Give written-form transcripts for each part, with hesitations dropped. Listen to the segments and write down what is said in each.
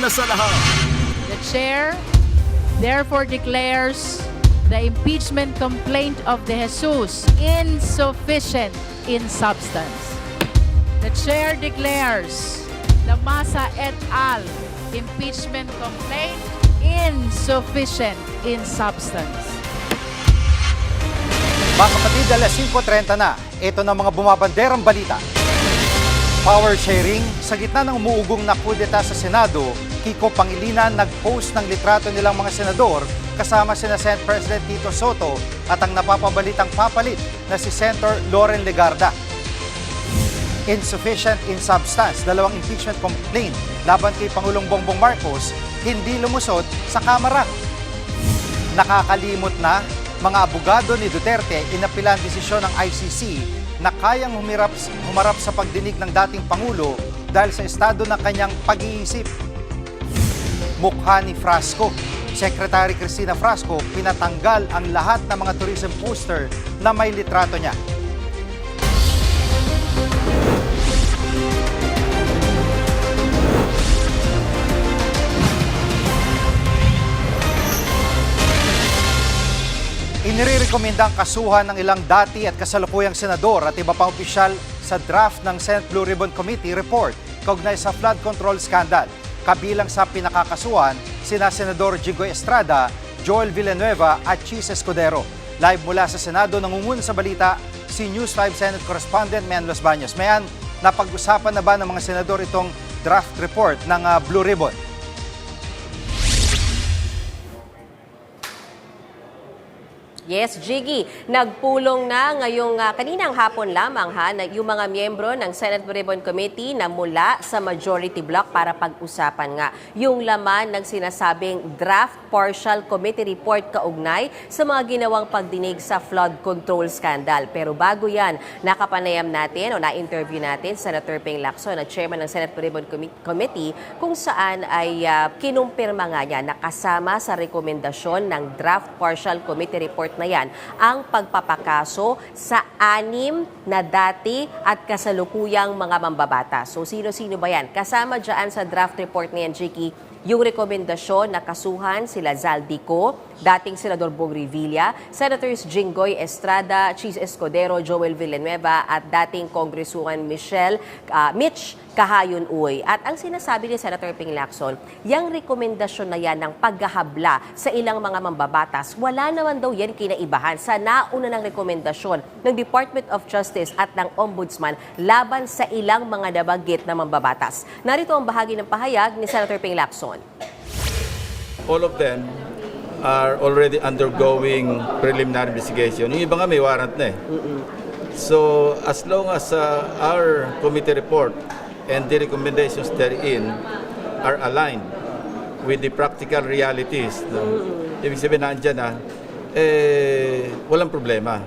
una sa lahat. The chair therefore declares the impeachment complaint of De Jesus insufficient in substance. The chair declares the Masa et al. Impeachment complaint insufficient in substance. Mga kapatid, alas 5:30 na. Ito na mga bumabanderang balita. Power sharing, sa gitna ng umuugong na kudeta sa Senado, Kiko Pangilinan nag-post ng litrato nilang mga senador kasama sina Senate President Tito Soto at ang napapabalitang papalit na si Senator Loren Legarda. Insufficient in substance, dalawang impeachment complaint laban kay Pangulong Bongbong Marcos hindi lumusot sa Kamara. Nakakalimot na, mga abogado ni Duterte inapilan desisyon ng ICC na kayang humarap sa pagdinig ng dating Pangulo dahil sa estado ng kanyang pag-iisip. Mukha ni Frasco. Secretary Cristina Frasco pinatanggal ang lahat ng mga tourism poster na may litrato niya. Inirekomenda ang kasuhan ng ilang dati at kasalukuyang senador at iba pang opisyal sa draft ng Senate Blue Ribbon Committee report kaugnay sa flood control scandal. Kabilang sa pinakakasuhan, sina Senador Jinggoy Estrada, Joel Villanueva at Chis Escudero. Live mula sa Senado, nangunguna sa balita si News 5 Senate Correspondent Mian Los Baños. Mayan, napag-usapan na ba ng mga senador itong draft report ng Blue Ribbon? Yes, Jiggy. Nagpulong na ngayong kaninang hapon lamang na yung mga miyembro ng Senate Blue Ribbon Committee na mula sa majority block para pag-usapan nga yung laman ng sinasabing draft partial committee report kaugnay sa mga ginawang pagdinig sa flood control scandal. Pero bago yan, nakapanayam natin o na-interview natin Senator Ping Lacson na chairman ng Senate Blue Ribbon Committee kung saan ay kinumpirma nga niya na kasama sa rekomendasyon ng draft partial committee report na yan ang pagpapakaso sa 6 na dati at kasalukuyang mga mambabatas. So sino-sino ba yan? Kasama dyan sa draft report na yan, Jiki, yung rekomendasyon na kasuhan sila Zaldico, dating Senador Bong Revilla, Senators Jinggoy Estrada, Chis Escudero, Joel Villanueva at dating Kongresuhan Mitch Kahayon-Uy. At ang sinasabi ni Senator Ping Lacson, yung rekomendasyon na yan ng paghahabla sa ilang mga mambabatas, wala naman daw yan kinaibahan sa nauna ng rekomendasyon ng Department of Justice at ng Ombudsman laban sa ilang mga nabanggit na mambabatas. Narito ang bahagi ng pahayag ni Senator Ping Lacson. All of them are already undergoing preliminary investigation. Yung iba nga may warrant na eh. So as long as our committee report and the recommendations therein are aligned with the practical realities, ibig sabihin nandiyan na, walang problema.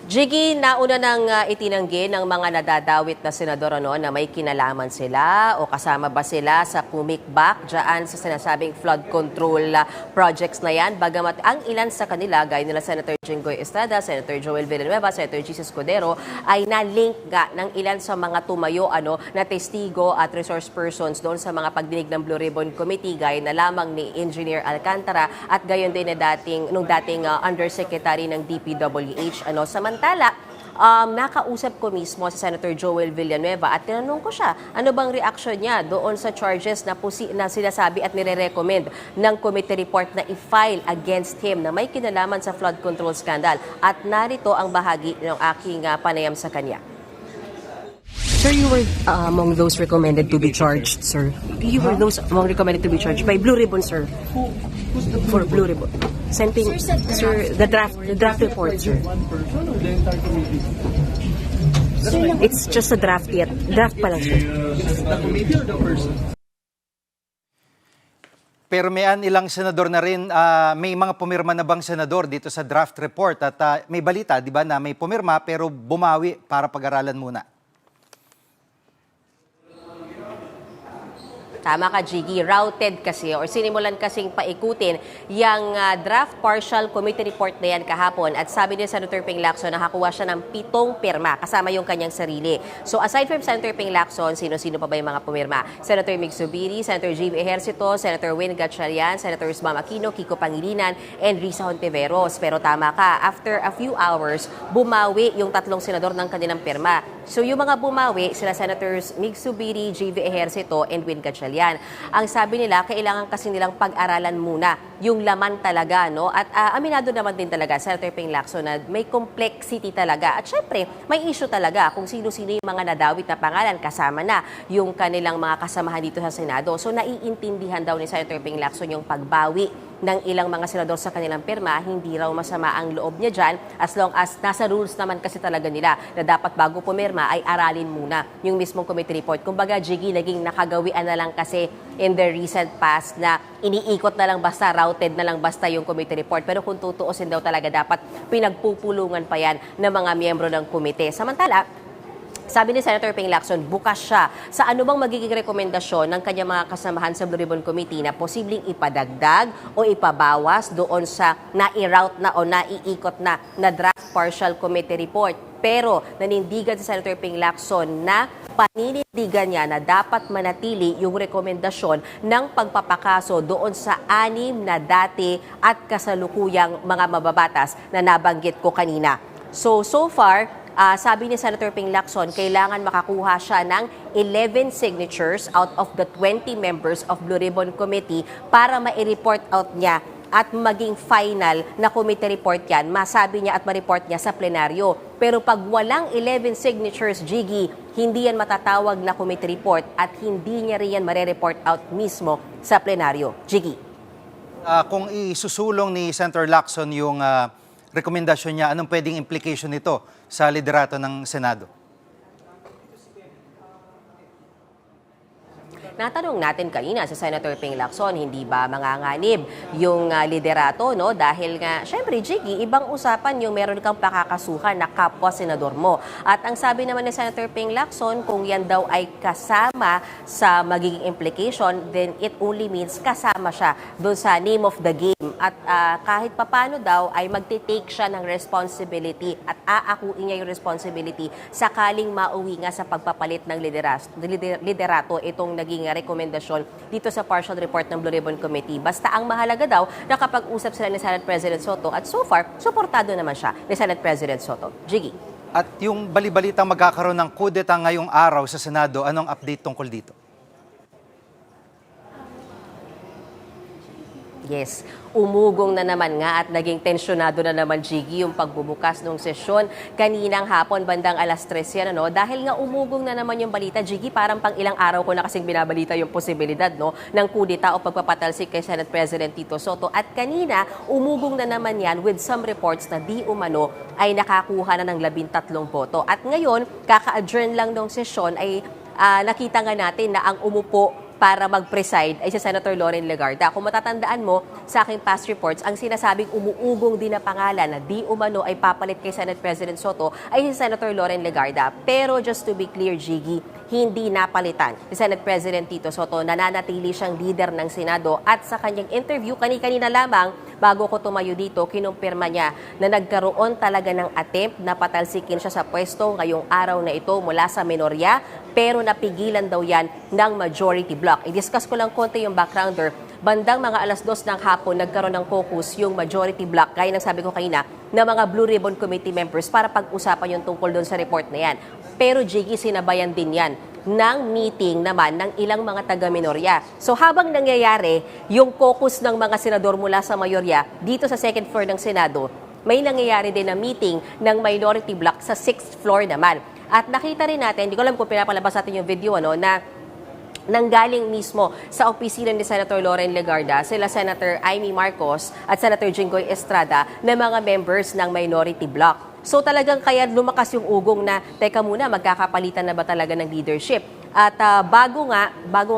Jiggy, nauna nang itinanggi ng mga nadadawit na senador na may kinalaman sila o kasama ba sila sa pumikbak dyan sa sinasabing flood control projects na yan. Bagamat ang ilan sa kanila, gaya nila Senator Jinggoy Estrada, Senator Joel Villanueva, Senator Jesus Escudero, ay na-link ng ilan sa mga tumayo na testigo at resource persons doon sa mga pagdinig ng Blue Ribbon Committee, gaya na lamang ni Engineer Alcantara at gayon din na nung dating Undersecretary ng DPWH. Samantala, nakausap ko mismo si Senator Joel Villanueva at tinanong ko siya, ano bang reaction niya doon sa charges na sinasabi at nire-recommend ng committee report na i-file against him na may kinalaman sa flood control scandal. At narito ang bahagi ng aking panayam sa kanya. Sir, you were among those recommended to be charged, sir. You were those among recommended to be charged by Blue Ribbon, sir. For Blue Ribbon. Sending, sir, the draft report, sir. It's just a draft yet. Draft pa lang, sir. Pero may ilang senador na rin, may mga pumirma na bang senador dito sa draft report at may balita, di ba, na may pumirma pero bumawi para pag-aralan muna. Tama ka, Jiggy. Routed kasi or sinimulan kasing paikutin yung draft partial committee report na yan kahapon. At sabi ni Senator Ping Lacson, nakakuha siya ng 7 pirma kasama yung kanyang sarili. So aside from Senator Ping Lacson, sino-sino pa ba yung mga pumirma? Senator Mig Zubiri, Senator J.B. Ejercito, Senator Win Gatchalian, Senator Ma'am Aquino, Kiko Pangilinan, and Risa Hontiveros. Pero tama ka, after a few hours, bumawi yung 3 senador ng kanilang pirma. So yung mga bumawi, sila Senators Mig Zubiri, J.V. Ejercito, and Win Gatchalian. Ang sabi nila, kailangan kasi nilang pag-aralan muna yung laman talaga, no? At aminado naman din talaga, Senator Ping Lacson, na may complexity talaga. At syempre, may issue talaga kung sino-sino yung mga nadawit na pangalan, kasama na yung kanilang mga kasamahan dito sa Senado. So naiintindihan daw ni Senator Ping Lacson yung pagbawi ng ilang mga senador sa kanilang pirma, hindi raw masama ang loob niya dyan as long as nasa rules naman kasi talaga nila na dapat bago pumirma ay aralin muna yung mismong committee report. Kumbaga, Jiggy, naging nakagawian na lang kasi in the recent past na iniikot na lang basta, routed na lang basta yung committee report. Pero kung tutuusin daw talaga, dapat pinagpupulungan pa yan ng mga miyembro ng komite. Samantala, sabi ni Senator Ping Lacson, bukas siya sa anumang magiging rekomendasyon ng kanyang mga kasamahan sa Blue Ribbon Committee na posibleng ipadagdag o ipabawas doon sa nai-route na o naiikot na draft partial committee report. Pero nanindigan si Senator Ping Lacson na paninindigan niya na dapat manatili yung rekomendasyon ng pagpapakaso doon sa 6 na dati at kasalukuyang mga mababatas na nabanggit ko kanina. So far, sabi ni Senator Ping Lacson, kailangan makakuha siya ng 11 signatures out of the 20 members of Blue Ribbon Committee para ma-report out niya at maging final na committee report yan, masabi niya at ma-report niya sa plenaryo. Pero pag walang 11 signatures, Jiggy, hindi yan matatawag na committee report at hindi niya rin yan mare-report out mismo sa plenaryo. Jiggy. Kung isusulong ni Senator Lacson yung rekomendasyon niya, anong pwedeng implication nito sa liderato ng Senado? Natanong natin kanina sa Senator Ping Lacson, hindi ba manganganib yung liderato, no? Dahil nga, syempre, Jiggy, ibang usapan yung meron kang pakakasuhan na kapwa senador mo. At ang sabi naman ni Senator Ping Lacson, kung yan daw ay kasama sa magiging implication, then it only means kasama siya doon sa name of the game. At kahit papano daw ay magte-take siya ng responsibility at aakuin niya yung responsibility sakaling mauwi nga sa pagpapalit ng liderato itong naging rekomendasyon dito sa partial report ng Blue Ribbon Committee. Basta ang mahalaga daw, nakapag-usap sila ni Senate President Soto at so far, suportado naman siya ni Senate President Soto. Jiggy. At yung balibalitang magkakaroon ng kudeta ngayong araw sa Senado, anong update tungkol dito? Yes, umugong na naman nga at naging tensyonado na naman, Jiggy, yung pagbubukas ng sesyon kaninang hapon bandang alas 3 yan, ano? Dahil nga umugong na naman yung balita, Jiggy, parang pang ilang araw ko na kasing binabalita yung posibilidad, no, ng kudeta o pagpapatalsik kay Senate President Tito Soto. At kanina, umugong na naman yan with some reports na di umano ay nakakuha na ng 13 boto. At ngayon, kaka-adjourn lang ng sesyon ay nakita nga natin na ang umupo para mag-preside ay si Senator Loren Legarda. Kung matatandaan mo sa aking past reports, ang sinasabing umuugong din na pangalan na di umano ay papalit kay Senate President Soto ay si Senator Loren Legarda. Pero just to be clear, Jiggy, hindi napalitan si Senate President Tito Soto. Nananatili siyang leader ng Senado at sa kanyang interview, kanina lamang bago ko tumayo dito, kinumpirma niya na nagkaroon talaga ng attempt na patalsikin siya sa pwesto ngayong araw na ito mula sa minorya, pero napigilan daw yan ng majority bloc. I-discuss ko lang konti yung backgrounder. Bandang mga alas 2 ng hapon, nagkaroon ng caucus yung majority bloc, gaya ng sabi ko kanina, na mga Blue Ribbon Committee members para pag-usapan yung tungkol doon sa report na yan. Pero Jiggy, sinabayan din yan ng meeting naman ng ilang mga taga-minorya. So habang nangyayari yung caucus ng mga senador mula sa mayorya dito sa second floor ng Senado, may nangyayari din na meeting ng minority bloc sa 6th floor naman. At nakita rin natin, hindi ko alam kung pinapalabas natin yung video, na nanggaling mismo sa opisina ni Senator Loren Legarda, sila Senator Amy Marcos at Senator Jinggoy Estrada na mga members ng minority bloc. So talagang kaya lumakas yung ugong na, teka muna, magkakapalitan na ba talaga ng leadership? At bago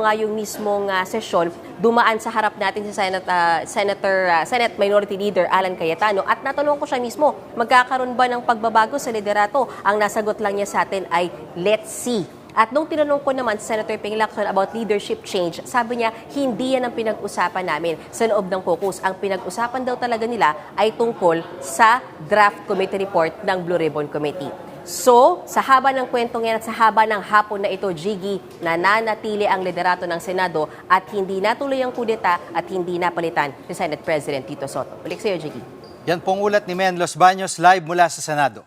nga yung mismong sesyon, dumaan sa harap natin si Senate Minority Leader Alan Cayetano at natanong ko siya mismo, magkakaroon ba ng pagbabago sa liderato? Ang nasagot lang niya sa atin ay, let's see. At nung tinanong ko naman si Senator Ping Lacson about leadership change, sabi niya, hindi yan ang pinag-usapan namin sa loob ng caucus. Ang pinag-usapan daw talaga nila ay tungkol sa draft committee report ng Blue Ribbon Committee. So, sa haba ng kwentong yan at sa haba ng hapon na ito, Jiggy, nananatili ang liderato ng Senado at hindi natuloy ang kudeta at hindi napalitan si Senate President Tito Soto. Balik sa iyo, Jiggy. Yan pong ulat ni Men Los Baños live mula sa Senado.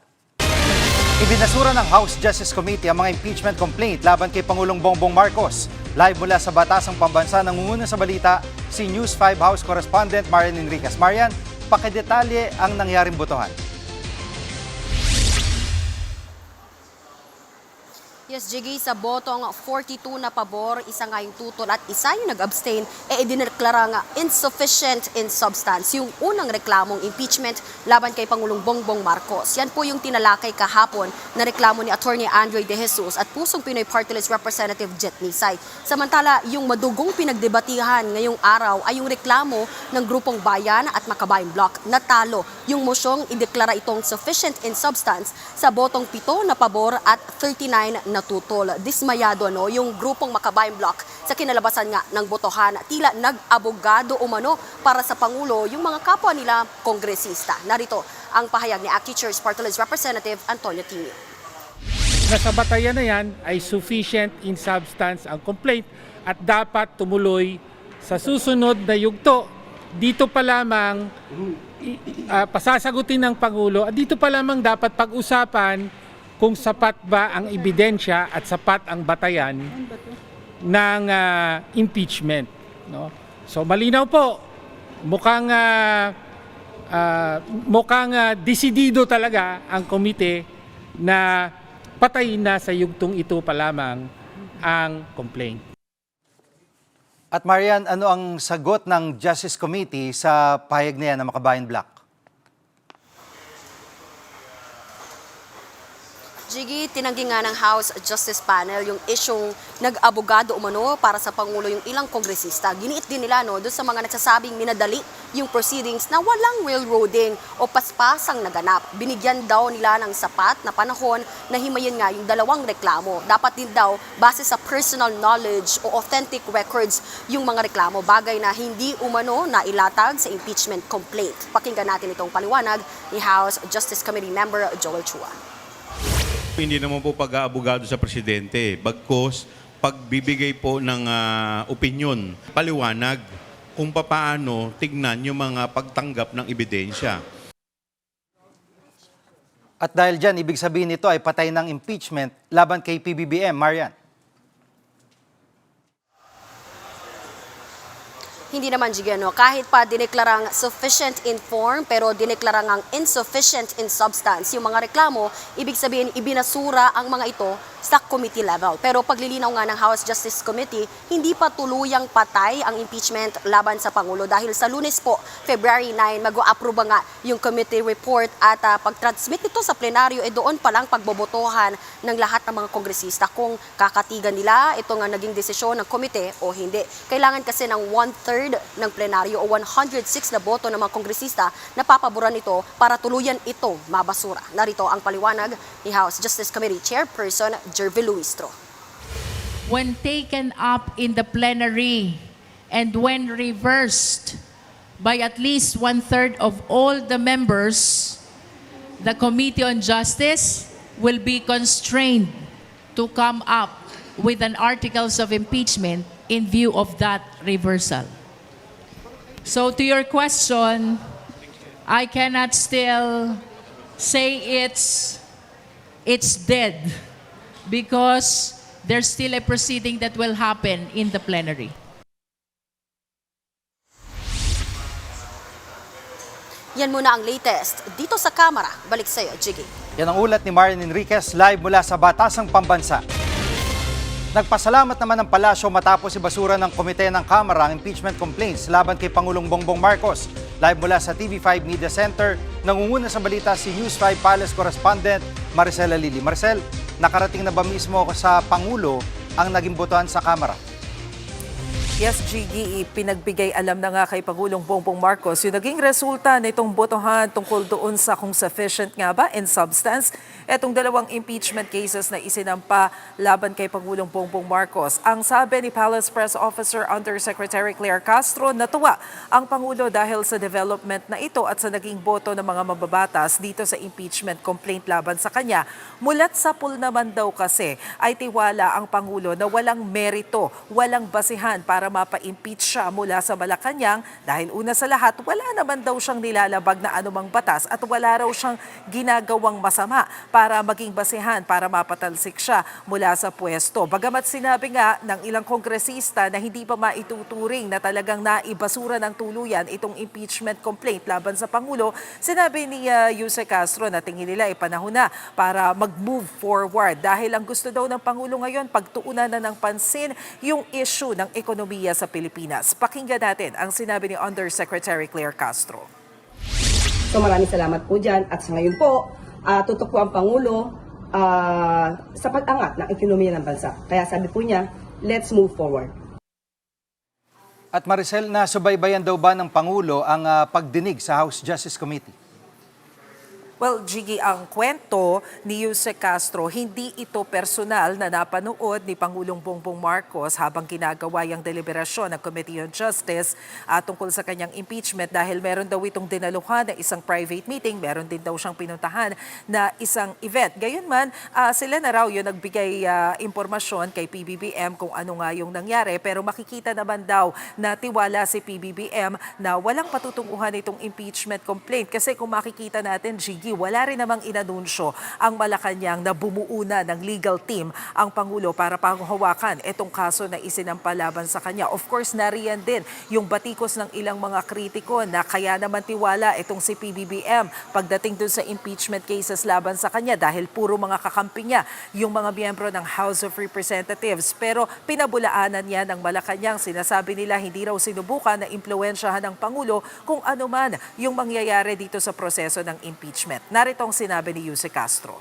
Ibinasura ng House Justice Committee ang mga impeachment complaint laban kay Pangulong Bongbong Marcos. Live mula sa Batasang Pambansa, nangunguna sa balita si News 5 House Correspondent Marian Enriquez. Marian, pakidetalye ang nangyaring botohan. Yes, Jiggy, sa botong 42 na pabor, isa nga yung tutol at isa yung nag-abstain, idineklara nga insufficient in substance yung unang reklamong impeachment laban kay Pangulong Bongbong Marcos. Yan po yung tinalakay kahapon na reklamo ni Attorney Andre De Jesus at Pusong Pinoy Party List Representative Jet Nisay. Samantala, yung madugong pinagdebatihan ngayong araw ay yung reklamo ng Grupong Bayan at Makabayan Bloc. Natalo yung mosyong ideklara itong sufficient in substance sa botong 7 na pabor at 39 na tutol. Dismayado yung grupong Makabayan Bloc sa kinalabasan nga ng botohan. Tila nag-abogado umano para sa Pangulo yung mga kapwa nila kongresista. Narito ang pahayag ni ACT Teachers Party List Representative Antonio Tinio. Nasa batayan na yan ay sufficient in substance ang complaint at dapat tumuloy sa susunod na yugto. Dito pa lamang pasasagutin ng Pangulo at dito pa lamang dapat pag-usapan kung sapat ba ang ebidensya at sapat ang batayan ng impeachment. No? So malinaw po, mukhang desidido talaga ang komite na patayin na sa yugtong ito pa lamang ang complaint. At Marian, ano ang sagot ng Justice Committee sa pahayag na yan ng Makabayan Bloc? Jiggy, tinanggi nga ng House Justice Panel yung isyong nag-abogado umano para sa Pangulo yung ilang kongresista. Giniit din nila doon sa mga nagsasabing minadali yung proceedings na walang railroading o paspasang naganap. Binigyan daw nila ng sapat na panahon na himayin nga yung dalawang reklamo. Dapat din daw base sa personal knowledge o authentic records yung mga reklamo, bagay na hindi umano na ilatag sa impeachment complaint. Pakinggan natin itong paliwanag ni House Justice Committee Member Joel Chua. Hindi naman po pag-aabogado sa presidente. Bagkus, pagbibigay po ng opinyon, paliwanag kung paano tignan yung mga pagtanggap ng ebidensya. At dahil dyan, ibig sabihin nito ay patay ng impeachment laban kay PBBM. Marian. Hindi naman, Jiggy, kahit pa dineklarang sufficient in form pero dineklarang insufficient in substance yung mga reklamo, ibig sabihin ibinasura ang mga ito sa committee level. Pero paglilinaw nga ng House Justice Committee, hindi pa tuluyang patay ang impeachment laban sa Pangulo dahil sa Lunes po, February 9, mag-o-approve nga yung committee report at pag-transmit ito sa plenaryo, doon pa lang pagbobotohan ng lahat ng mga kongresista kung kakatigan nila ito nga naging desisyon ng komite o hindi. Kailangan kasi ng 1/3 ng plenaryo o 106 na boto ng mga kongresista na papaboran ito para tuluyan ito mabasura. Narito ang paliwanag ni House Justice Committee Chairperson Jervy Luistro. When taken up in the plenary and when reversed by at least 1/3 of all the members, the Committee on Justice will be constrained to come up with an articles of impeachment in view of that reversal. So to your question, I cannot still say it's dead because there's still a proceeding that will happen in the plenary. Yan muna ang latest dito sa Kamara. Balik sa iyo, Jiggy. Yan ang ulat ni Marian Enriquez live mula sa Batasang Pambansa. Nagpasalamat naman ang palasyo matapos ibasura ng komite ng Kamara ang impeachment complaints laban kay Pangulong Bongbong Marcos. Live mula sa TV5 Media Center, nangunguna sa balita si News 5 Palace Correspondent Maricel Alili. Maricel, nakarating na ba mismo sa Pangulo ang naging botohan sa Kamara? Yes, Gigi, pinagbigay alam na nga kay Pangulong Bongbong Marcos yung naging resulta nitong botohan tungkol doon sa kung sufficient nga ba in substance etong dalawang impeachment cases na isinampa laban kay Pangulong Bongbong Marcos. Ang sabi ni Palace Press Officer Undersecretary Claire Castro, natuwa ang Pangulo dahil sa development na ito at sa naging boto ng mga mababatas dito sa impeachment complaint laban sa kanya. Mulat sa pool naman daw kasi ay tiwala ang Pangulo na walang merito, walang basihan para mapa-impeach siya mula sa Malacanang dahil una sa lahat, wala naman daw siyang nilalabag na anumang batas at wala raw siyang ginagawang masama para maging basihan para mapatalsik siya mula sa pwesto. Bagamat sinabi nga ng ilang kongresista na hindi pa maituturing na talagang naibasura ng tuluyan itong impeachment complaint laban sa Pangulo, sinabi ni Yuse Castro na tingin nila ay panahon na para mag-move forward dahil ang gusto daw ng Pangulo ngayon pagtuunan na ng pansin yung issue ng ekonomiya sa Pilipinas. Pakinggan natin ang sinabi ni Undersecretary Claire Castro. So maraming salamat po dyan at sa ngayon po, tutok po ang Pangulo sa pag-angat ng ekonomiya ng bansa. Kaya sabi po niya, let's move forward. At Maricel, nasubaybayan daw ba ng Pangulo ang pagdinig sa House Justice Committee? Well, Gigi, ang kwento ni Yuse Castro, hindi ito personal na napanood ni Pangulong Bongbong Marcos habang ginagawa yung deliberasyon ng Committee on Justice tungkol sa kanyang impeachment dahil meron daw itong dinaluhan na isang private meeting, meron din daw siyang pinuntahan na isang event. Gayunman, sila na raw yung nagbigay impormasyon kay PBBM kung ano nga yung nangyari pero makikita naman daw na tiwala si PBBM na walang patutunguhan itong impeachment complaint kasi kung makikita natin, Gigi, wala rin namang inanunsyo ang Malacanang na bumuo na ng legal team ang Pangulo para panghawakan itong kaso na isinampa laban sa kanya. Of course, nariyan din yung batikos ng ilang mga kritiko na kaya naman tiwala itong si PBBM pagdating dun sa impeachment cases laban sa kanya dahil puro mga kakampi niya yung mga miyembro ng House of Representatives. Pero pinabulaanan niya ng Malacanang. Sinasabi nila hindi raw sinubukan na impluwensyahan ng Pangulo kung ano man yung mangyayari dito sa proseso ng impeachment. Narito ang sinabi ni Yuse Castro.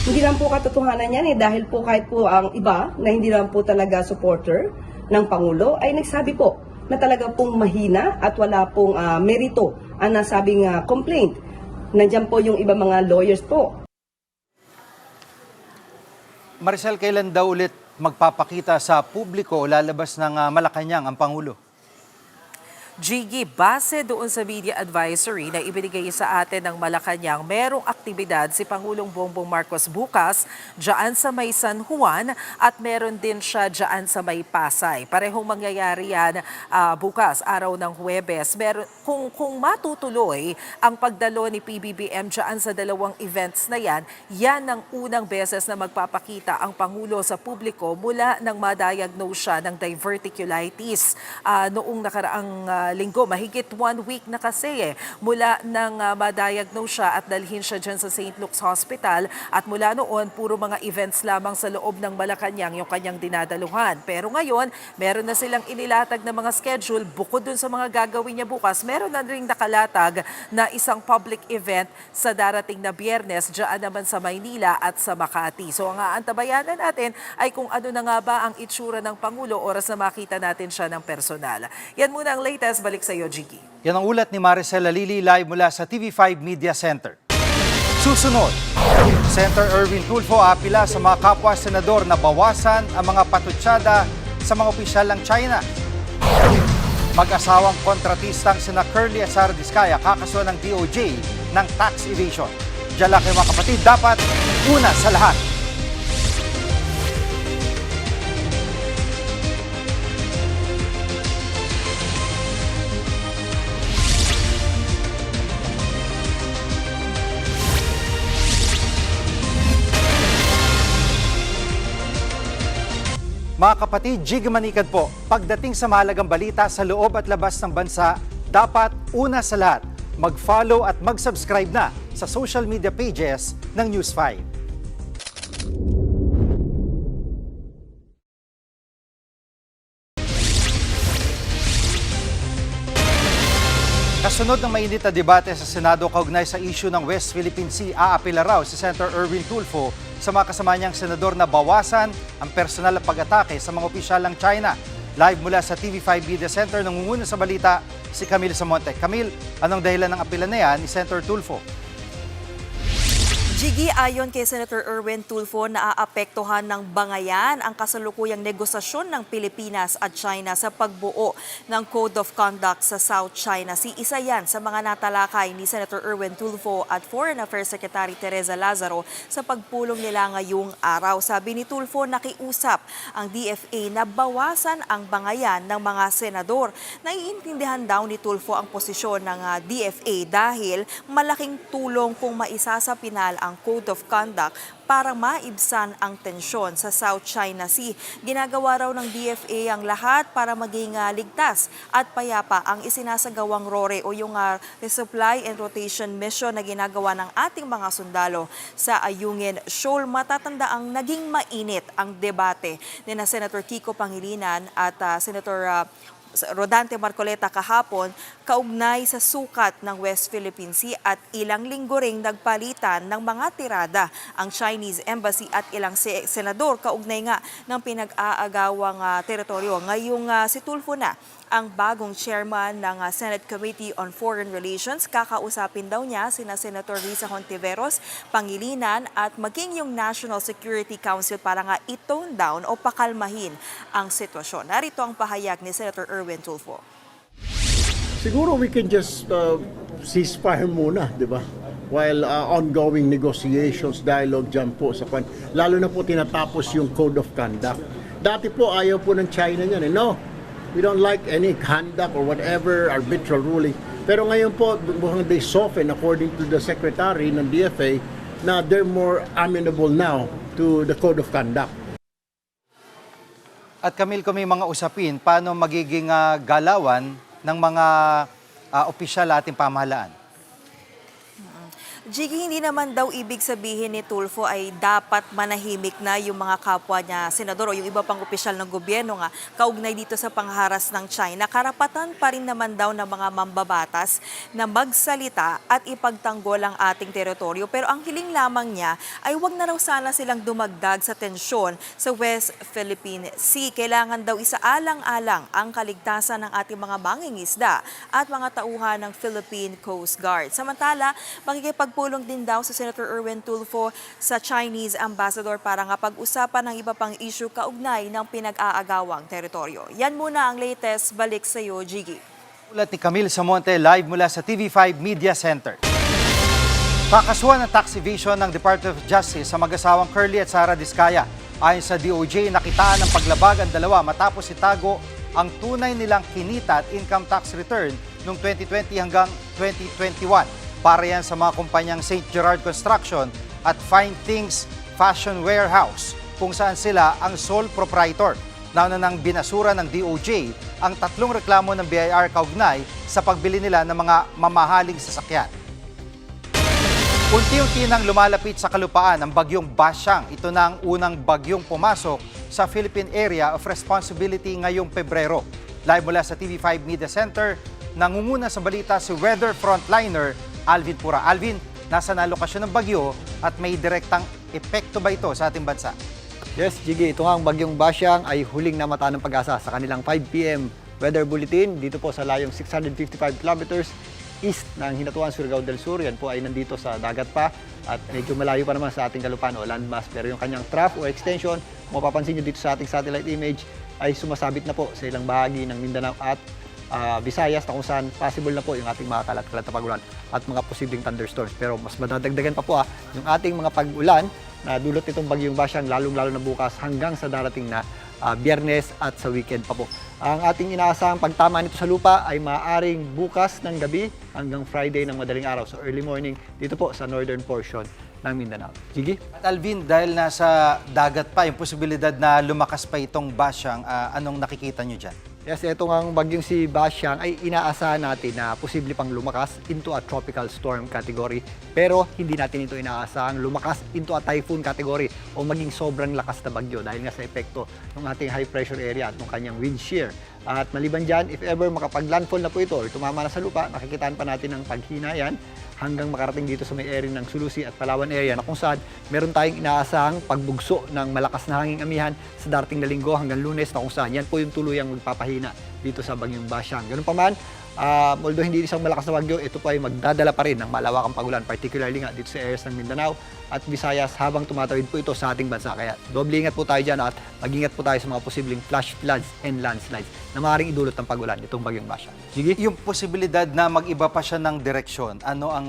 Hindi lang po katotohanan yan dahil po kahit po ang iba na hindi lang po talaga supporter ng Pangulo ay nagsabi po na talaga pong mahina at wala pong merito ang nasabing complaint. Nandiyan po yung iba mga lawyers po. Maricel, kailan daw ulit magpapakita sa publiko o lalabas ng Malacanang ang Pangulo? Gigi, base doon sa media advisory na ibinigay sa atin ng Malacanang, merong aktibidad si Pangulong Bongbong Marcos bukas dyan sa may San Juan at meron din siya dyan sa may Pasay. Parehong mangyayari yan bukas, araw ng Huwebes. Kung matutuloy ang pagdalo ni PBBM dyan sa dalawang events na yan, yan ang unang beses na magpapakita ang Pangulo sa publiko mula nang ma-diagnose siya ng diverticulitis noong nakaraang linggo. Mahigit 1 week na kasi mula nang ma-diagnose siya at dalhin siya dyan sa St. Luke's Hospital at mula noon puro mga events lamang sa loob ng Malacanang yung kanyang dinadaluhan. Pero ngayon, meron na silang inilatag na mga schedule bukod dun sa mga gagawin niya bukas. Meron na rin nakalatag na isang public event sa darating na Biyernes dyan naman sa Maynila at sa Makati. So ang aantabayanan natin ay kung ano na nga ba ang itsura ng Pangulo oras na makita natin siya ng personal. Yan muna ang latest. Balik sa iyo, Gigi. Yan ang ulat ni Maricel Lalili live mula sa TV5 Media Center. Susunod, Senator Erwin Tulfo apila sa mga kapwa senador na bawasan ang mga patutsada sa mga opisyal ng China. Mag-asawang kontratistang sina Curly at Sara Diskaya kakasuhan ng DOJ ng tax evasion. Diyan lang kayo mga kapatid, dapat una sa lahat. Mga kapatid, Jig Manikad po, pagdating sa mahalagang balita sa loob at labas ng bansa, dapat una sa lahat, mag-follow at mag-subscribe na sa social media pages ng News 5. Kasunod ng mainit na debate sa Senado kaugnay sa issue ng West Philippine Sea, aapila raw si Senator Erwin Tulfo sa mga kasama niyang senador na bawasan ang personal na pag-atake sa mga opisyal ng China. Live mula sa TV5 Media Center, nangunguna sa balita si Camille Samonte. Camille, anong dahilan ng apilan na yan ni Senator Tulfo? Jiggy, ayon kay Senator Erwin Tulfo, naaapektuhan ng bangayan ang kasalukuyang negosasyon ng Pilipinas at China sa pagbuo ng Code of Conduct sa South China Sea. Isa yan sa mga natalakay ni Senator Erwin Tulfo at Foreign Affairs Secretary Teresa Lazaro sa pagpulong nila ngayong araw. Sabi ni Tulfo, nakiusap ang DFA na bawasan ang bangayan ng mga senador. Naiintindihan daw ni Tulfo ang posisyon ng DFA dahil malaking tulong kung maisasapinal ang Code of Conduct para maibsan ang tensyon sa South China Sea. Ginagawa raw ng DFA ang lahat para maging ligtas at payapa ang isinasagawang RORE o yung Resupply and Rotation Mission na ginagawa ng ating mga sundalo sa Ayungin Shoal. Matatandaang naging mainit ang debate ni na Senator Kiko Pangilinan at Senator Rodante Marcoleta kahapon kaugnay sa sukat ng West Philippine Sea at ilang linggo ring nagpalitan ng mga tirada ang Chinese Embassy at ilang senador kaugnay nga ng pinag-aagawang teritoryo. Ngayong si Tulfo na ang bagong chairman ng Senate Committee on Foreign Relations. Kakausapin daw niya sina Senator Risa Hontiveros, Pangilinan at maging yung National Security Council para nga i-tone down o pakalmahin ang sitwasyon. Narito ang pahayag ni Senator Erwin Tulfo. Siguro we can just ceasefire muna, di ba? While ongoing negotiations, dialogue dyan po sa lalo na po tinatapos yung Code of Conduct. Dati po ayaw po ng China niyan eh. No, we don't like any conduct or whatever arbitral ruling. Pero ngayon po, mukhang they soften according to the Secretary ng DFA na they're more amenable now to the Code of Conduct. At Camille, kung may mga usapin, paano magiging galawan ng mga opisyal ating pamahalaan? Jiggy, hindi naman daw ibig sabihin ni Tulfo ay dapat manahimik na yung mga kapwa niya senador o yung iba pang opisyal ng gobyerno nga kaugnay dito sa pangharas ng China. Karapatan pa rin naman daw ng mga mambabatas na magsalita at ipagtanggol ang ating teritoryo. Pero ang hiling lamang niya ay wag na raw sana silang dumagdag sa tensyon sa West Philippine Sea. Kailangan daw isaalang-alang ang kaligtasan ng ating mga mangingisda at mga tauhan ng Philippine Coast Guard. Samantala, makikipagpulong din daw sa Senator Erwin Tulfo sa Chinese Ambassador para nga pag-usapan ng iba pang issue kaugnay ng pinag-aagawang teritoryo. Yan muna ang latest. Balik sa iyo, Jiggy. Ulat ni Camille Samonte, live mula sa TV5 Media Center. Kakasuhan ng tax evasion ng Department of Justice sa mag-asawang Curly at Sara Diskaya. Ayon sa DOJ, nakitaan ng paglabag ang dalawa matapos itago ang tunay nilang kinita at income tax return noong 2020 hanggang 2021. Para yan sa mga kumpanyang St. Gerard Construction at Fine Things Fashion Warehouse, kung saan sila ang sole proprietor. Nauna nang binasura ng DOJ ang 3 reklamo ng BIR kaugnay sa pagbili nila ng mga mamahaling sasakyan. Unti-unti nang lumalapit sa kalupaan ang bagyong Basyang. Ito na ang unang bagyong pumasok sa Philippine Area of Responsibility ngayong Pebrero. Live mula sa TV5 Media Center, nangunguna sa balita si weather frontliner Alvin Pura. Alvin, nasa na lokasyon ng bagyo at may direktang epekto ba ito sa ating bansa? Yes, Jiggy, ito nga ang bagyong Basyang ay huling namata ng pag-asa sa kanilang 5 p.m. weather bulletin dito po sa layong 655 kilometers east ng Hinatuan, Surigao del Sur. Yan po ay nandito sa dagat pa at medyo malayo pa naman sa ating kalupaan o landmass. Pero yung kanyang trough o extension, kung mapapansin nyo dito sa ating satellite image, ay sumasabit na po sa ilang bahagi ng Mindanao at Visayas na kung saan possible na po yung ating mga kalat-kalat na pag-ulan at mga posibleng thunderstorms. Pero mas madadagdagan pa po yung ating mga pag-ulan na dulot nitong bagyong Basyang lalong-lalo na bukas hanggang sa darating na Biyernes at sa weekend pa po. Ang ating inaasahang pagtama nito sa lupa ay maaaring bukas ng gabi hanggang Friday ng madaling araw. So early morning dito po sa northern portion ng Mindanao. Jiggy? At Alvin, dahil nasa dagat pa, yung posibilidad na lumakas pa itong Basyang, anong nakikita nyo dyan? Yes, ito ngang bagyong si Basyang ay inaasahan natin na posible pang lumakas into a tropical storm category. Pero hindi natin ito inaasahang lumakas into a typhoon category o maging sobrang lakas na bagyo dahil nga sa epekto ng ating high pressure area at ng kanyang wind shear. At maliban dyan, if ever makapag-landfall na po ito or tumama na sa lupa, nakikitaan pa natin ang paghina yan hanggang makarating dito sa may area ng Sulusi at Palawan area na kung saan meron tayong inaasahang pagbugso ng malakas na hanging amihan sa darating na linggo hanggang Lunes na kung saan yan po yung tuluyang magpapahina dito sa Bagyong Basyang. Ganun pa man, although hindi isang malakas na bagyo, ito po ay magdadala pa rin ng malawakang pagulan, particularly nga dito sa areas ng Mindanao at Visayas habang tumatawid po ito sa ating bansa. Kaya doble ingat po tayo dyan at mag-ingat po tayo sa mga posibleng flash floods and landslides na maaaring idulot ng pagulan itong Bagyong Basyang. Sige? Yung posibilidad na mag-iba pa siya ng direksyon, ano ang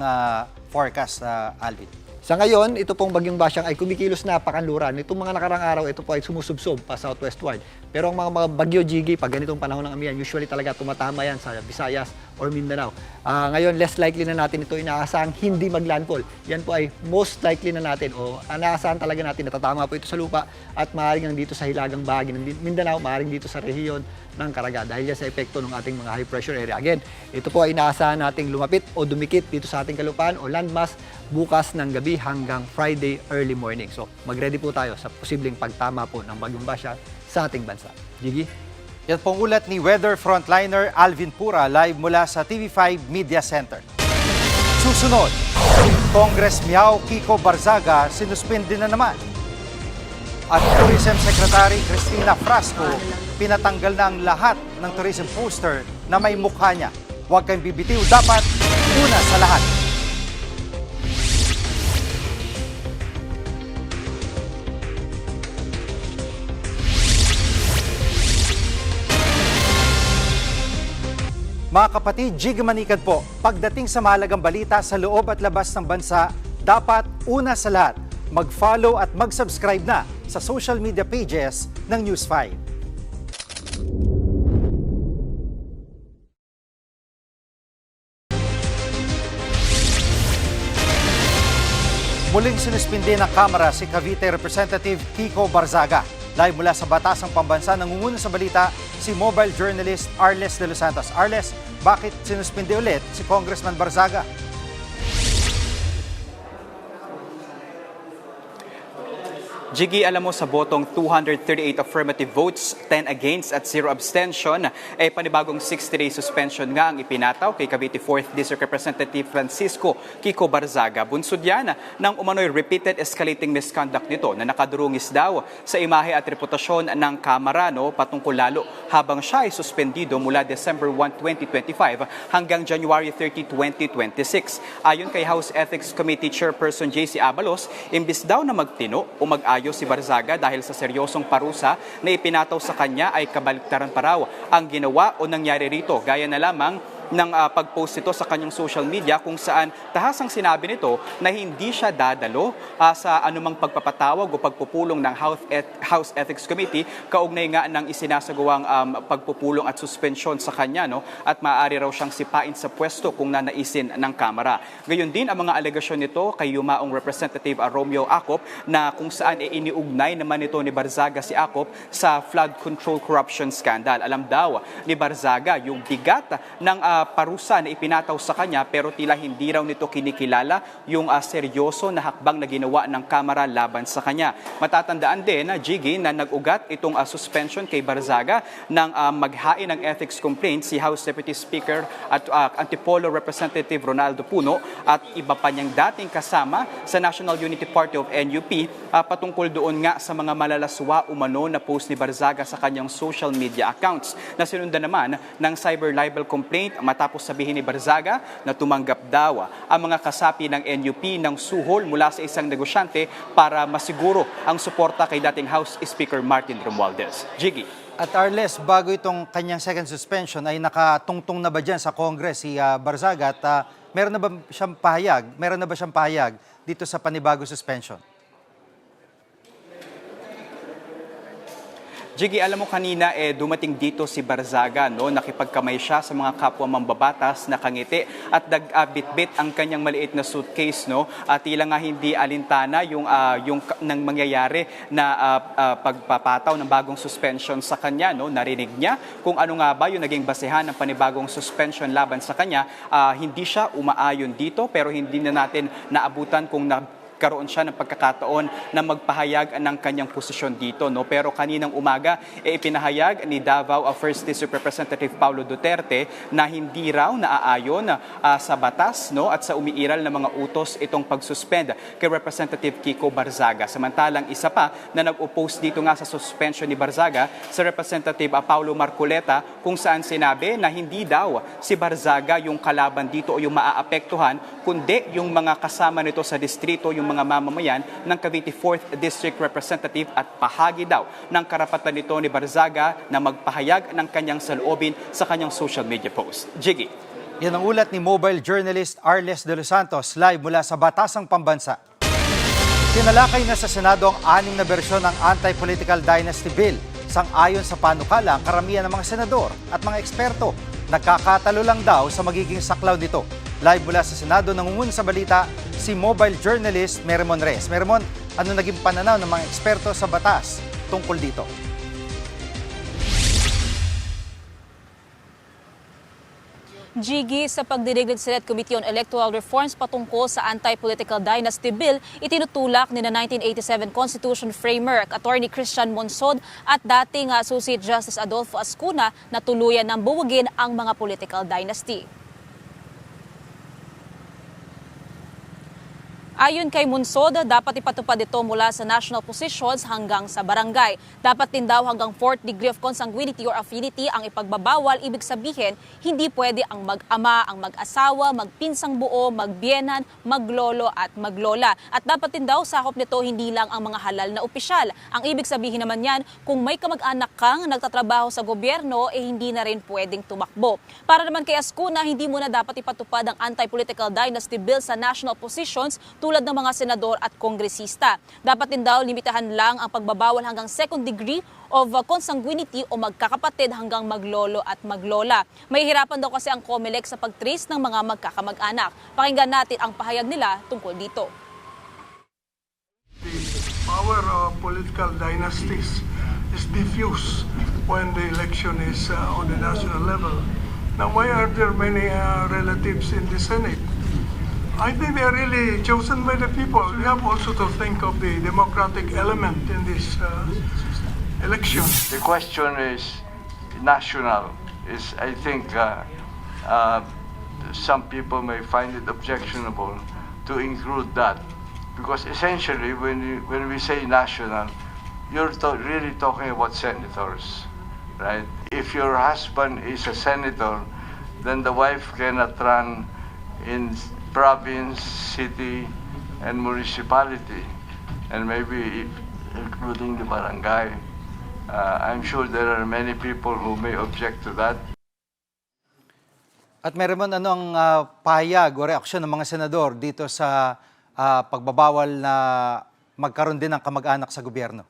forecast, Alvin? Sa ngayon, ito pong Bagyong Basyang ay kumikilos na pakanluran. Itong mga nakarang araw, ito po ay sumusubsob pa southwestward. Pero ang mga bagyo, Jiggy, pag ganitong panahon ng amihan, usually talaga tumatama yan sa Visayas or Mindanao. Ngayon, less likely na natin ito inaasahang hindi maglandfall. Yan po ay most likely na natin o inaasahan talaga natin natatama po ito sa lupa at maaaring nandito sa hilagang bahagi ng Mindanao, maaaring dito sa rehiyon ng Caraga dahil yan sa epekto ng ating mga high pressure area. Again, ito po ay inaasahan nating lumapit o dumikit dito sa ating kalupaan o landmass bukas ng gabi hanggang Friday early morning. So, mag-ready po tayo sa posibleng pagtama po ng Bagyong Basyang sa ating bansa. Jiggy? Yan pong ulat ni Weather Frontliner Alvin Pura live mula sa TV5 Media Center. Susunod, Congress Miao Kiko Barzaga sinuspindi na naman. At Tourism Secretary Cristina Frasco pinatanggal na ang lahat ng tourism poster na may mukha niya. Huwag kayong bibitiw, dapat una sa lahat. Mga kapatid, Jig Manikad po, pagdating sa mahalagang balita sa loob at labas ng bansa, dapat una sa lahat, mag-follow at mag-subscribe na sa social media pages ng News 5. Muling sinuspindi ng Kamara si Cavite Representative Kiko Barzaga. Live mula sa Batasang Pambansa, nangunguna sa balita si mobile journalist Arles de los Santos. Arles, bakit sinuspindi ulit si Congressman Barzaga? Jiggy, alam mo sa botong 238 affirmative votes, 10 against at 0 abstention, panibagong 60-day suspension nga ang ipinataw kay Cavite 4th District Representative Francisco Kiko Barzaga. Bunsod yan ng umano'y repeated escalating misconduct nito na nakadurungis daw sa imahe at reputasyon ng Kamara patungkol lalo habang siya ay suspendido mula December 1, 2025 hanggang January 30, 2026. Ayon kay House Ethics Committee Chairperson JC Abalos, imbis daw na magtino o mag-ayos si Barzaga dahil sa seryosong parusa na ipinataw sa kanya ay kabaligtaran pa raw ang ginawa o nangyari rito. Gaya na lamang ng pag-post ito sa kanyang social media kung saan tahasang sinabi nito na hindi siya dadalo sa anumang pagpapatawag o pagpupulong ng House Ethics Committee kaugnay nga ng isinasagawang pagpupulong at suspensyon sa kanya at maaari raw siyang sipain sa pwesto kung nanaisin ng Kamara. Gayon din ang mga alegasyon nito kay yumaong Representative Romeo Acop na kung saan iniugnay naman ito ni Barzaga si Acop sa flood control corruption scandal. Alam daw ni Barzaga yung bigat ng parusa na ipinataw sa kanya pero tila hindi raw nito kinikilala yung seryoso na hakbang na ginawa ng Kamara laban sa kanya. Matatandaan din Jiggy, na nag-ugat itong suspension kay Barzaga ng maghain ng ethics complaint si House Deputy Speaker at Antipolo Representative Ronaldo Puno at iba pa niyang dating kasama sa National Unity Party of NUP patungkol doon nga sa mga malalaswa umano na post ni Barzaga sa kanyang social media accounts na sinundan naman ng cyber libel complaint matapos sabihin ni Barzaga na tumanggap daw ang mga kasapi ng NUP ng suhol mula sa isang negosyante para masiguro ang suporta kay dating House Speaker Martin Romualdez. Jiggy. At Arles, bago itong kanyang second suspension ay nakatungtong na ba dyan sa Congress si Barzaga at meron na ba siyang pahayag dito sa panibago suspension? Jiggy, alam mo kanina dumating dito si Barzaga, nakipagkamay siya sa mga kapwa mambabatas na kangiti at bitbit ang kanyang maliit na suitcase, at tila nga hindi alintana yung nang mangyayari na pagpapataw ng bagong suspension sa kanya, Narinig niya kung ano nga ba yung naging basehan ng panibagong suspension laban sa kanya. Hindi siya umaayon dito pero hindi na natin naabutan kung magkaroon siya ng pagkakataon na magpahayag ng kanyang posisyon dito. No? Pero kaninang umaga, ipinahayag ni Davao 1st District Representative Paulo Duterte na hindi raw naaayon sa batas, no, at sa umiiral na mga utos itong pag-suspend kay Representative Kiko Barzaga. Samantalang isa pa na nag-oppose dito nga sa suspension ni Barzaga, sa Representative Paulo Marcoleta, kung saan sinabi na hindi daw si Barzaga yung kalaban dito o yung maaapektuhan, kundi yung mga kasama nito sa distrito, yung mga mamamayan ng Cavite 4th District Representative, at bahagi daw ng karapatan nito ni Barzaga na magpahayag ng kanyang saloobin sa kanyang social media post. Jiggy. Yan ang ulat ni mobile journalist Arles de los Santos live mula sa Batasang Pambansa. Tinalakay na sa Senado ang 6 na bersyon ng Anti-Political Dynasty Bill. Sang-ayon sa panukala, karamihan ng mga senador at mga eksperto nagkakatalo lang daw sa magiging saklaw nito. Live mula sa Senado, nangungun sa balita si mobile journalist Meremon Reyes. Meremon, ano naging pananaw ng mga eksperto sa batas tungkol dito? Jiggy, sa pagdinig ng Senate Committee on Electoral Reforms patungkol sa Anti-Political Dynasty Bill, itinutulak ni na 1987 Constitution Framework Attorney Christian Monsod at dating Associate Justice Adolfo Ascuna na tuluyan ng buwagin ang mga political dynasty. Ayon kay Monsod, dapat ipatupad ito mula sa national positions hanggang sa barangay. Dapat din daw hanggang 4th degree of consanguinity or affinity ang ipagbabawal. Ibig sabihin, hindi pwede ang mag-ama, ang mag-asawa, magpinsang buo, magbiyenan, maglolo at maglola. At dapat din daw sakop nito hindi lang ang mga halal na opisyal. Ang ibig sabihin naman yan, kung may kamag-anak kang nagtatrabaho sa gobyerno, hindi na rin pwedeng tumakbo. Para naman kay Ascuna, hindi mo na dapat ipatupad ang Anti-Political Dynasty Bill sa national positions tulad ng mga senador at kongresista. Dapat din daw limitahan lang ang pagbabawal hanggang 2nd degree of consanguinity o magkakapatid hanggang maglolo at maglola. Mahihirapan daw kasi ang COMELEC sa pag-trace ng mga magkakamag-anak. Pakinggan natin ang pahayag nila tungkol dito. The power of political dynasties is diffuse when the election is on the national level. Now, why are there many relatives in the Senate? I think they are really chosen by the people. We have also to think of the democratic element in this election. The question is national. I think some people may find it objectionable to include that, because essentially when we say national, you're really talking about senators, right? If your husband is a senator, then the wife cannot run in province, city, and municipality, and maybe including the barangay. I'm sure there are many people who may object to that. At meron ano ang pahayag o reaksyon ng mga senador dito sa pagbabawal na magkaroon din ng kamag-anak sa gobyerno?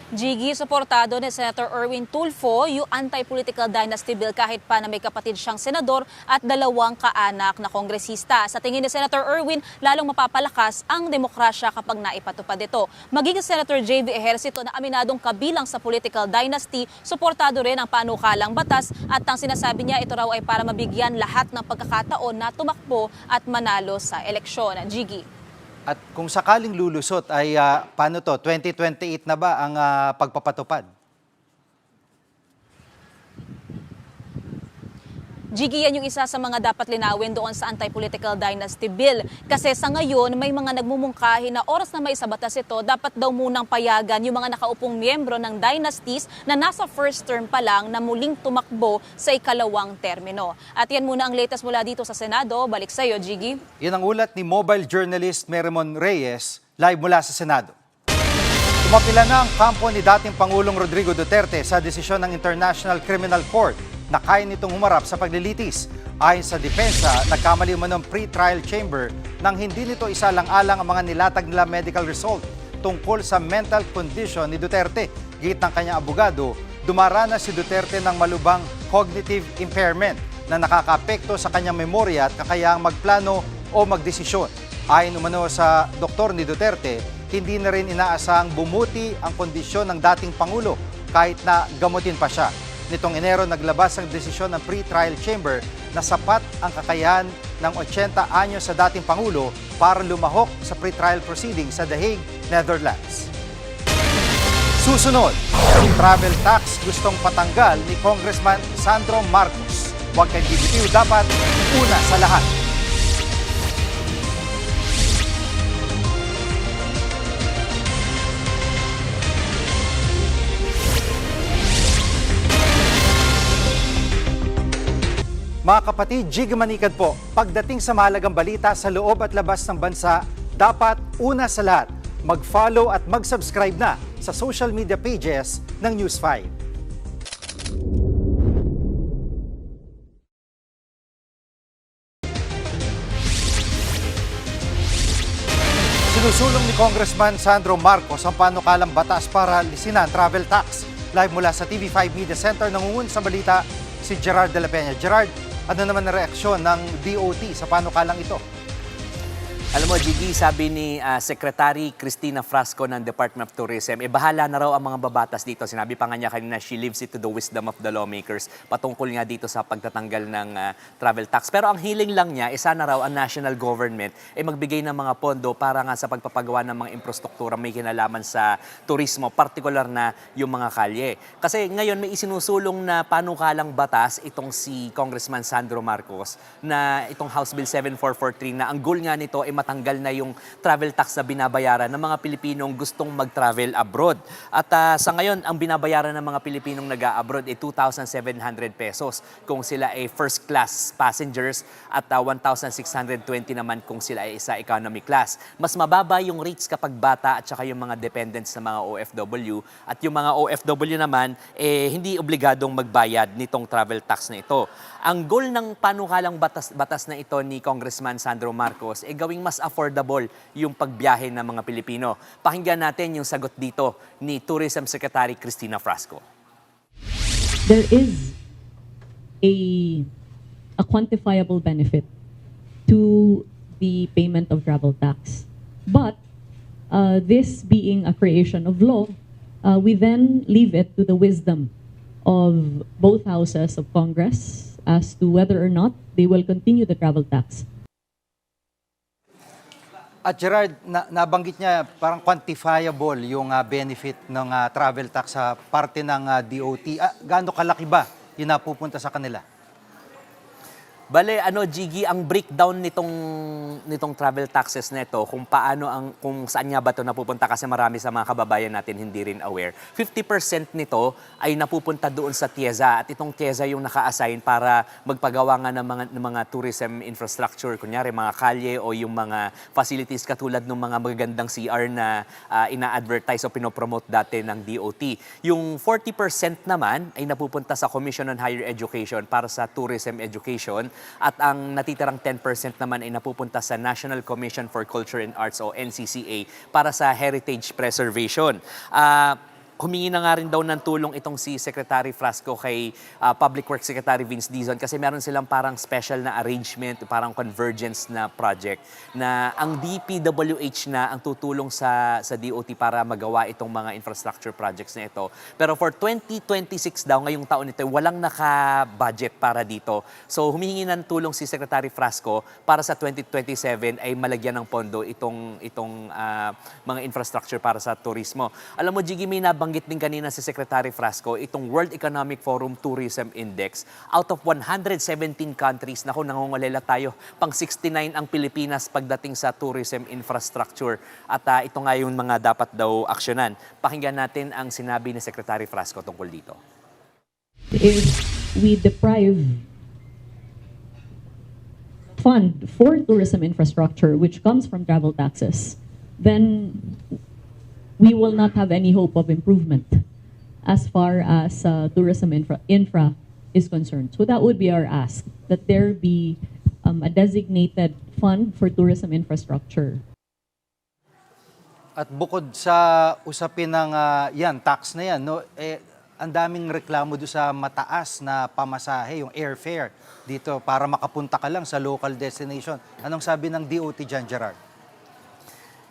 Jiggy, suportado ni Senator Erwin Tulfo yung Anti-Political Dynasty Bill kahit pa na may kapatid siyang senador at 2 kaanak na kongresista. Sa tingin ni Senator Erwin, lalong mapapalakas ang demokrasya kapag naipatupad ito. Maging Senator J.V. Ejercito na aminadong kabilang sa political dynasty, suportado rin ang panukalang batas at ang sinasabi niya ito raw ay para mabigyan lahat ng pagkakataon na tumakbo at manalo sa eleksyon. Jiggy. At kung sakaling lulusot ay paano to? 2028 na ba ang pagpapatupad? Jiggy, yan yung isa sa mga dapat linawin doon sa Anti-Political Dynasty Bill. Kasi sa ngayon, may mga nagmumungkahi na oras na may sa batas ito, dapat daw munang payagan yung mga nakaupong miyembro ng dynasties na nasa first term pa lang na muling tumakbo sa ikalawang termino. At yan muna ang latest mula dito sa Senado. Balik sa iyo, Jiggy. Yan ang ulat ni mobile journalist Meremon Reyes, live mula sa Senado. Tumapila na ang kampo ni dating Pangulong Rodrigo Duterte sa desisyon ng International Criminal Court na kaya nitong humarap sa paglilitis. Ayon sa depensa, nagkamali umano ng pre-trial chamber nang hindi nito isalang-alang ang mga nilatag nila medical result tungkol sa mental condition ni Duterte. Git ng kanyang abogado, dumaranas si Duterte ng malubhang cognitive impairment na nakakaapekto sa kanyang memorya at kakayaang magplano o magdesisyon. Ayon umano sa doktor ni Duterte, hindi na rin inaasahang bumuti ang kondisyon ng dating Pangulo kahit na gamutin pa siya. Nitong Enero, naglabas ang desisyon ng pre-trial chamber na sapat ang kakayahan ng 80 anyos sa dating Pangulo para lumahok sa pre-trial proceeding sa The Hague, Netherlands. Susunod, travel tax gustong patanggal ni Congressman Sandro Marcos. Huwag kang bibitiw, dapat una sa lahat. Mga kapatid, Jig Manikad po, pagdating sa mahalagang balita sa loob at labas ng bansa, dapat una sa lahat, mag-follow at mag-subscribe na sa social media pages ng News 5. Sinusulong ni Congressman Sandro Marcos ang panukalang batas para lisinan travel tax. Live mula sa TV5 Media Center, nangungun sa balita si Gerard de la Peña. Gerard, ano naman ang reaksyon ng DOT sa panukalang ito? Alam mo, Gigi, sabi ni Secretary Cristina Frasco ng Department of Tourism, bahala na raw ang mga babatas dito. Sinabi pa nga niya kanina, she leaves it to the wisdom of the lawmakers patungkol nga dito sa pagtatanggal ng travel tax. Pero ang hiling lang niya, sana raw ang national government magbigay ng mga pondo para nga sa pagpapagawa ng mga infrastruktura may kinalaman sa turismo, partikular na yung mga kalye. Kasi ngayon may isinusulong na panukalang batas itong si Congressman Sandro Marcos na itong House Bill 7443 na ang goal nga nito ay matanggal na yung travel tax na binabayaran ng mga Pilipinong gustong mag-travel abroad. At sa ngayon, ang binabayaran ng mga Pilipinong nag-a-abroad ay 2,700 pesos kung sila ay first class passengers at 1,620 naman kung sila ay sa economy class. Mas mababa yung rates kapag bata at saka yung mga dependents ng mga OFW. At yung mga OFW naman, hindi obligadong magbayad nitong travel tax na ito. Ang goal ng panukalang batas na ito ni Congressman Sandro Marcos gawing mas affordable yung pagbiyahe ng mga Pilipino. Pakinggan natin yung sagot dito ni Tourism Secretary Cristina Frasco. There is a quantifiable benefit to the payment of travel tax. But this being a creation of law, we then leave it to the wisdom of both houses of Congress as to whether or not they will continue the travel tax. At Gerard, nabanggit niya parang quantifiable yung benefit ng travel tax sa parte ng DOT. Gaano kalaki ba yung napupunta sa kanila? Bale, Gigi, ang breakdown nitong travel taxes nito, kung saan nga ba ito napupunta kasi marami sa mga kababayan natin hindi rin aware. 50% nito ay napupunta doon sa TIEZA at itong TIEZA yung naka-assign para magpagawa nga ng mga tourism infrastructure, kunyari mga kalye o yung mga facilities katulad ng mga magagandang CR na ina-advertise o pinopromote dati ng DOT. Yung 40% naman ay napupunta sa Commission on Higher Education para sa tourism education. At ang natitirang 10% naman ay napupunta sa National Commission for Culture and Arts o NCCA para sa heritage preservation. Humingi na nga rin daw ng tulong itong si Secretary Frasco kay Public Works Secretary Vince Dizon kasi meron silang parang special na arrangement, parang convergence na project na ang DPWH na ang tutulong sa DOT para magawa itong mga infrastructure projects na ito. Pero for 2026 daw, ngayong taon ito, walang naka-budget para dito. So humihingi ng tulong si Secretary Frasco para sa 2027 ay malagyan ng pondo itong mga infrastructure para sa turismo. Alam mo, Jiggy, may nabanggit din kanina si Secretary Frasco, itong World Economic Forum Tourism Index. Out of 117 countries, nangungulela tayo, pang 69 ang Pilipinas pagdating sa tourism infrastructure. At ito nga yung mga dapat daw aksyonan. Pakinggan natin ang sinabi ni Secretary Frasco tungkol dito. If we deprive fund for tourism infrastructure, which comes from travel taxes, then we will not have any hope of improvement as far as tourism infra is concerned. So that would be our ask, that there be a designated fund for tourism infrastructure. At bukod sa usapin ng tax na yan, ang daming reklamo doon sa mataas na pamasahe, yung airfare dito para makapunta ka lang sa local destination. Anong sabi ng DOT dyan, Gerard?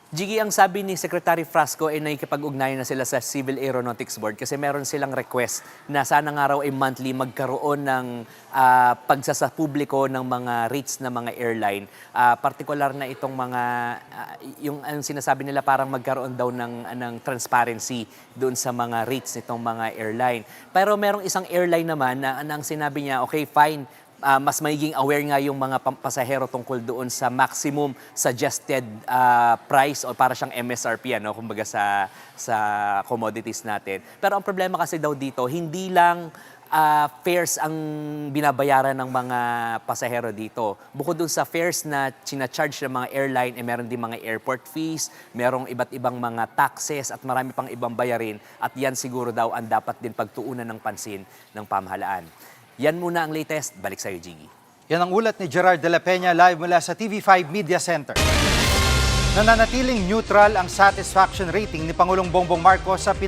Jiggy, ang sabi ni Secretary Frasco ay nakikipag-ugnayan na sila sa Civil Aeronautics Board kasi meron silang request na sana nga raw ay monthly magkaroon ng pagsasapubliko ng mga rates ng mga airline. Partikular na itong mga, yung ang sinasabi nila parang magkaroon daw ng transparency doon sa mga rates nitong mga airline. Pero merong isang airline naman na ang sinabi niya, okay, fine, mas magiging aware nga yung mga pasahero tungkol doon sa maximum suggested price o para siyang MSRP, kumbaga sa commodities natin. Pero ang problema kasi daw dito, hindi lang fares ang binabayaran ng mga pasahero dito. Bukod dun sa fares na charge ng mga airline, meron din mga airport fees, merong iba't ibang mga taxes at marami pang ibang bayarin. At yan siguro daw ang dapat din pagtuunan ng pansin ng pamahalaan. Yan muna ang latest. Balik sa'yo, Jiggy. Yan ang ulat ni Gerard de la Peña live mula sa TV5 Media Center. Nananatiling neutral ang satisfaction rating ni Pangulong Bongbong Marcos sa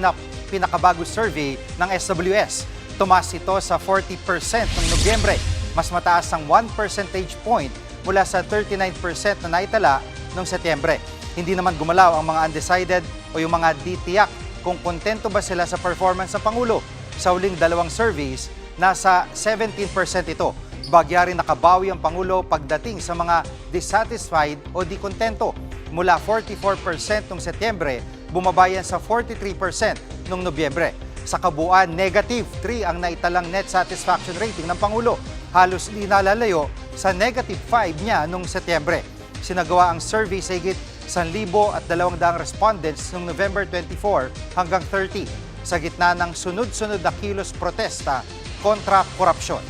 pinakabago survey ng SWS. Tumaas ito sa 40% noong Nobyembre. Mas mataas ang 1 percentage point mula sa 39% na naitala noong Setyembre. Hindi naman gumalaw ang mga undecided o yung mga di tiyak kung kontento ba sila sa performance ng Pangulo. Sa huling dalawang surveys, nasa 17% ito. Bagya rin nakabawi ang Pangulo pagdating sa mga dissatisfied o di kontento. Mula 44% noong Setyembre, bumabayan sa 43% noong Nobyembre. Sa kabuuan, -3 ang naitalang net satisfaction rating ng Pangulo. Halos di nalalayo sa -5 niya noong Setyembre. Sinagawa ang survey sa higit 1,200 respondents noong November 24 hanggang 30 sa gitna ng sunod-sunod na kilos protesta kontra korupsyon.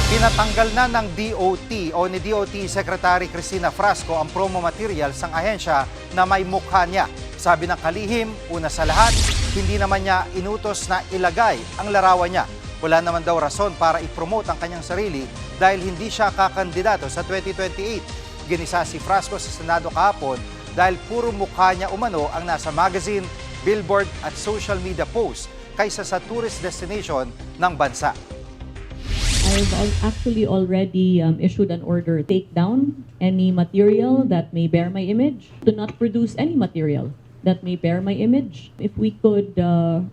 Pinatanggal na ng DOT o ni DOT Secretary Cristina Frasco ang promo materials ng ahensya na may mukha niya. Sabi ng kalihim, una sa lahat, hindi naman niya inutos na ilagay ang larawan niya. Wala naman daw rason para i-promote ang kanyang sarili dahil hindi siya kakandidato sa 2028. Ginisa si Frasco sa Senado kahapon dahil puro mukha niya umano ang nasa magazine, billboard at social media posts kaysa sa tourist destination ng bansa. I've actually already issued an order to take down any material that may bear my image, to not produce any material that may bear my image. If we could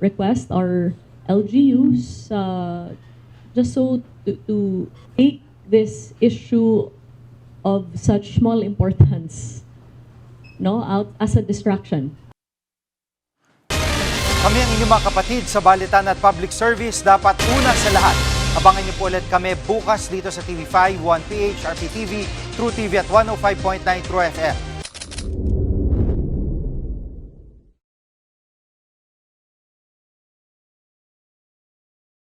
request our LGUs just so to take this issue of such small importance out as a distraction. Kami ang inyong mga kapatid sa Balitan at Public Service, dapat una sa lahat. Abangan niyo po ulit kami bukas dito sa TV5, 1PH, RPTV, True TV at 105.9 True FM.